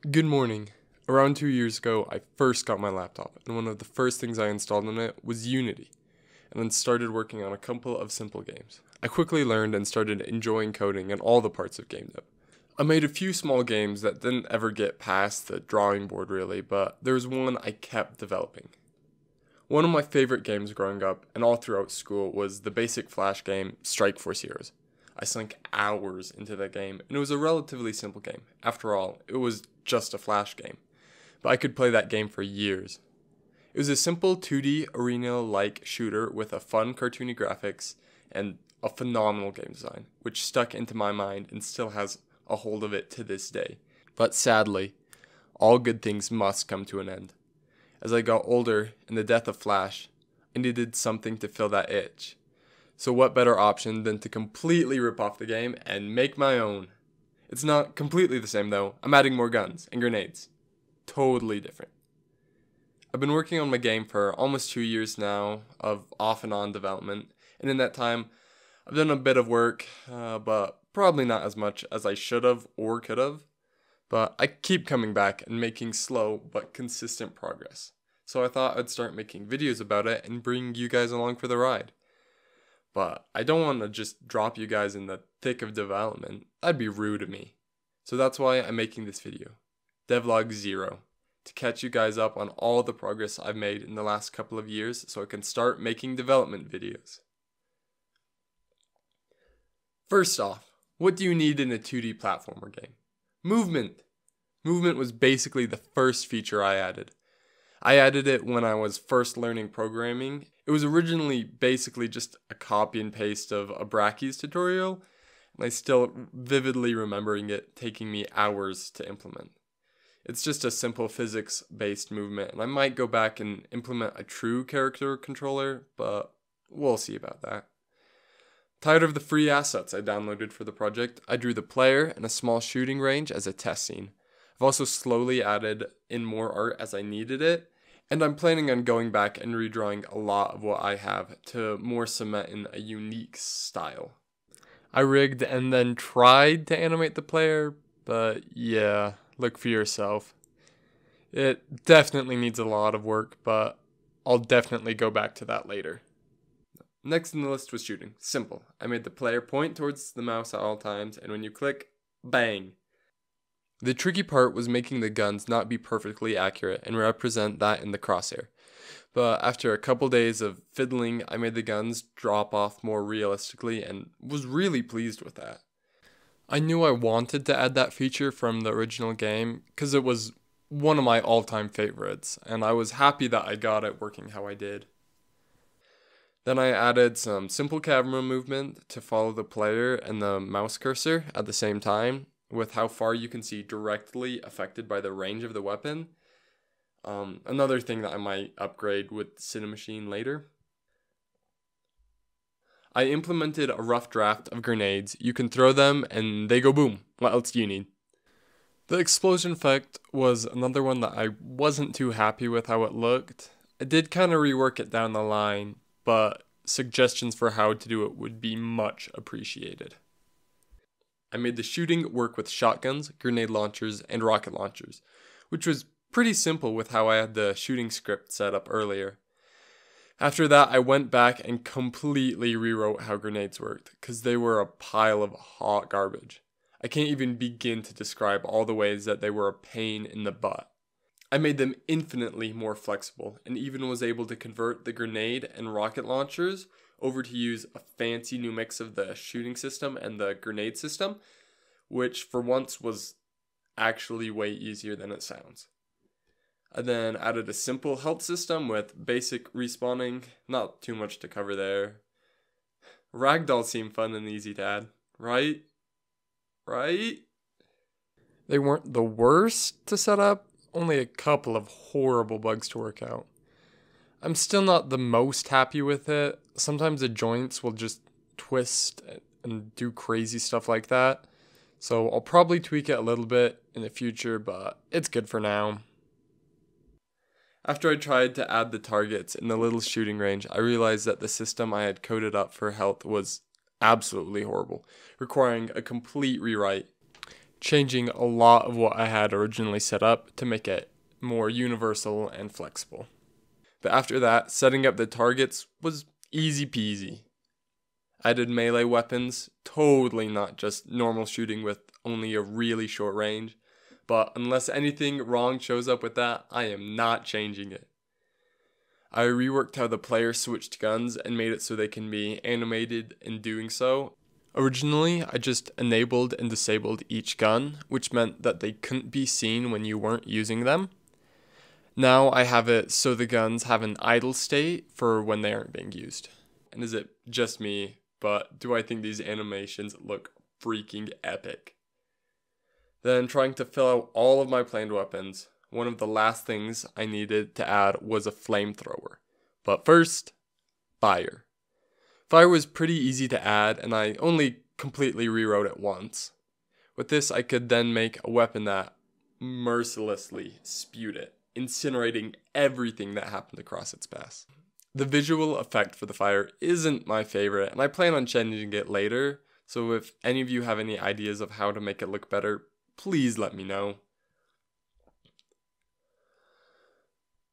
Good morning. Around 2 years ago, I first got my laptop, and one of the first things I installed on it was Unity, and then started working on a couple of simple games. I quickly learned and started enjoying coding and all the parts of game dev. I made a few small games that didn't ever get past the drawing board really, but there was one I kept developing. One of my favorite games growing up and all throughout school was the basic Flash game Strike Force Heroes. I sunk hours into that game, and it was a relatively simple game. After all, it was just a Flash game, but I could play that game for years. It was a simple 2D arena-like shooter with a fun cartoony graphics and a phenomenal game design, which stuck into my mind and still has a hold of it to this day. But sadly, all good things must come to an end. As I got older and the death of Flash, I needed something to fill that itch. So what better option than to completely rip off the game and make my own? It's not completely the same though. I'm adding more guns and grenades. Totally different. I've been working on my game for almost 2 years now of off and on development, and in that time I've done a bit of work, but probably not as much as I should have or could have. But I keep coming back and making slow but consistent progress. So I thought I'd start making videos about it and bring you guys along for the ride. But I don't want to just drop you guys in the thick of development. That'd be rude of me. So that's why I'm making this video, Devlog 0, to catch you guys up on all the progress I've made in the last couple of years so I can start making development videos. First off, what do you need in a 2D platformer game? Movement. Movement was basically the first feature I added. I added it when I was first learning programming. It was originally basically just a copy and paste of a Brackeys tutorial, and I still vividly remembering it taking me hours to implement. It's just a simple physics-based movement, and I might go back and implement a true character controller, but we'll see about that. Tired of the free assets I downloaded for the project, I drew the player and a small shooting range as a test scene. I've also slowly added in more art as I needed it, and I'm planning on going back and redrawing a lot of what I have to more cement in a unique style. I rigged and then tried to animate the player, but yeah, look for yourself. It definitely needs a lot of work, but I'll definitely go back to that later. Next in the list was shooting. Simple. I made the player point towards the mouse at all times, and when you click, bang. The tricky part was making the guns not be perfectly accurate and represent that in the crosshair. But after a couple days of fiddling, I made the guns drop off more realistically and was really pleased with that. I knew I wanted to add that feature from the original game because it was one of my all-time favorites, and I was happy that I got it working how I did. Then I added some simple camera movement to follow the player and the mouse cursor at the same time, with how far you can see directly affected by the range of the weapon. Another thing that I might upgrade with Cinemachine later. I implemented a rough draft of grenades. You can throw them and they go boom. What else do you need? The explosion effect was another one that I wasn't too happy with how it looked. I did kind of rework it down the line, but suggestions for how to do it would be much appreciated. I made the shooting work with shotguns, grenade launchers, and rocket launchers, which was pretty simple with how I had the shooting script set up earlier. After that, I went back and completely rewrote how grenades worked, because they were a pile of hot garbage. I can't even begin to describe all the ways that they were a pain in the butt. I made them infinitely more flexible, and even was able to convert the grenade and rocket launchers over to use a fancy new mix of the shooting system and the grenade system, which for once was actually way easier than it sounds. I then added a simple health system with basic respawning, not too much to cover there. Ragdolls seem fun and easy to add, right? Right? They weren't the worst to set up, only a couple of horrible bugs to work out. I'm still not the most happy with it. Sometimes the joints will just twist and do crazy stuff like that. So I'll probably tweak it a little bit in the future, but it's good for now. After I tried to add the targets in the little shooting range, I realized that the system I had coded up for health was absolutely horrible, requiring a complete rewrite. changing a lot of what I had originally set up to make it more universal and flexible. But after that, setting up the targets was easy peasy. I did melee weapons, totally not just normal shooting with only a really short range, but unless anything wrong shows up with that, I am not changing it. I reworked how the player switched guns and made it so they can be animated in doing so. Originally, I just enabled and disabled each gun, which meant that they couldn't be seen when you weren't using them. Now I have it so the guns have an idle state for when they aren't being used. And is it just me, but do I think these animations look freaking epic? Then trying to fill out all of my planned weapons, one of the last things I needed to add was a flamethrower. But first, fire. Fire was pretty easy to add, and I only completely rewrote it once. With this, I could then make a weapon that mercilessly spewed it, incinerating everything that happened across its path. The visual effect for the fire isn't my favorite, and I plan on changing it later, so if any of you have any ideas of how to make it look better, please let me know.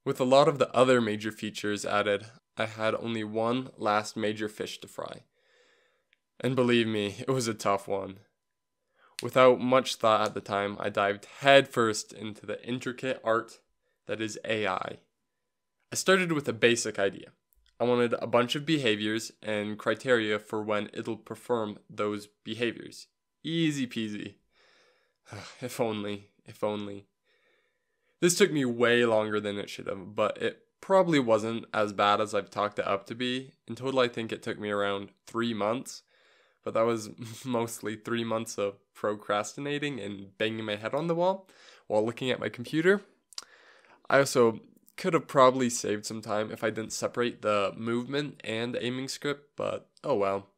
With a lot of the other major features added, I had only one last major fish to fry. And believe me, it was a tough one. Without much thought at the time, I dived headfirst into the intricate art that is AI. I started with a basic idea. I wanted a bunch of behaviors and criteria for when it'll perform those behaviors. Easy peasy. If only. This took me way longer than it should have, but it probably wasn't as bad as I've talked it up to be. In total, I think it took me around 3 months, but that was mostly 3 months of procrastinating and banging my head on the wall while looking at my computer. I also could have probably saved some time if I didn't separate the movement and aiming script, but oh well.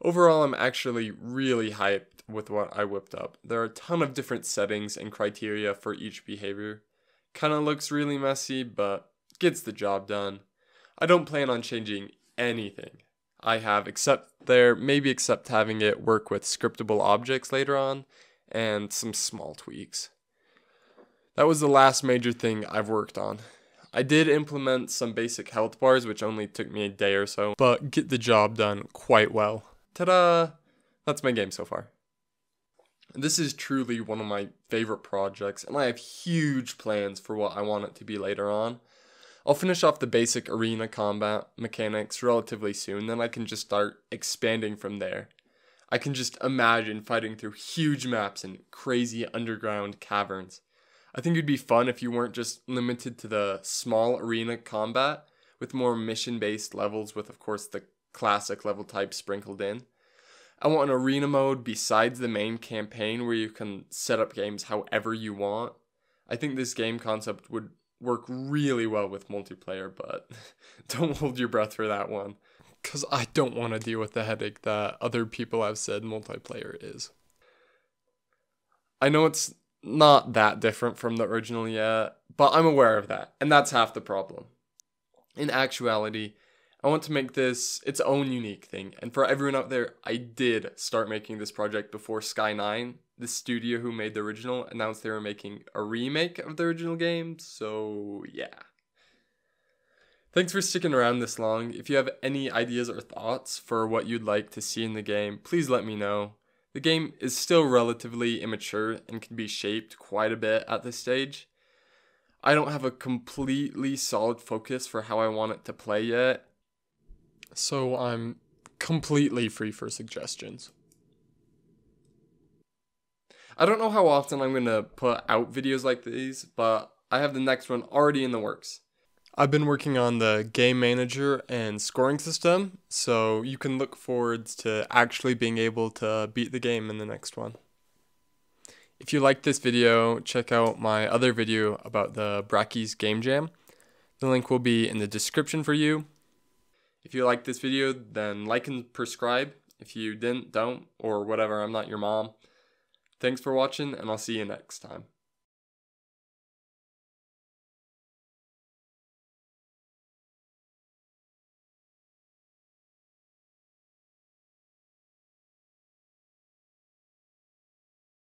Overall, I'm actually really hyped with what I whipped up. There are a ton of different settings and criteria for each behavior. Kinda looks really messy, but gets the job done. I don't plan on changing anything I have except having it work with scriptable objects later on and some small tweaks. That was the last major thing I've worked on. I did implement some basic health bars, which only took me a day or so, but get the job done quite well. Ta-da! That's my game so far. This is truly one of my favorite projects, and I have huge plans for what I want it to be later on. I'll finish off the basic arena combat mechanics relatively soon, then I can just start expanding from there. I can just imagine fighting through huge maps and crazy underground caverns. I think it'd be fun if you weren't just limited to the small arena combat, with more mission-based levels with, of course, the classic level type sprinkled in. I want an arena mode besides the main campaign where you can set up games however you want. I think this game concept would work really well with multiplayer, but don't hold your breath for that one, because I don't want to deal with the headache that other people have said multiplayer is. I know it's not that different from the original yet, but I'm aware of that, and that's half the problem. In actuality, I want to make this its own unique thing, and for everyone out there, I did start making this project before Sky9, the studio who made the original, announced they were making a remake of the original game, so yeah. Thanks for sticking around this long. If you have any ideas or thoughts for what you'd like to see in the game, please let me know. The game is still relatively immature and can be shaped quite a bit at this stage. I don't have a completely solid focus for how I want it to play yet, so I'm completely free for suggestions. I don't know how often I'm going to put out videos like these, but I have the next one already in the works. I've been working on the game manager and scoring system, so you can look forward to actually being able to beat the game in the next one. If you liked this video, check out my other video about the Brackeys Game Jam. The link will be in the description for you. If you liked this video, then like and subscribe. If you didn't, don't, or whatever, I'm not your mom. Thanks for watching, and I'll see you next time.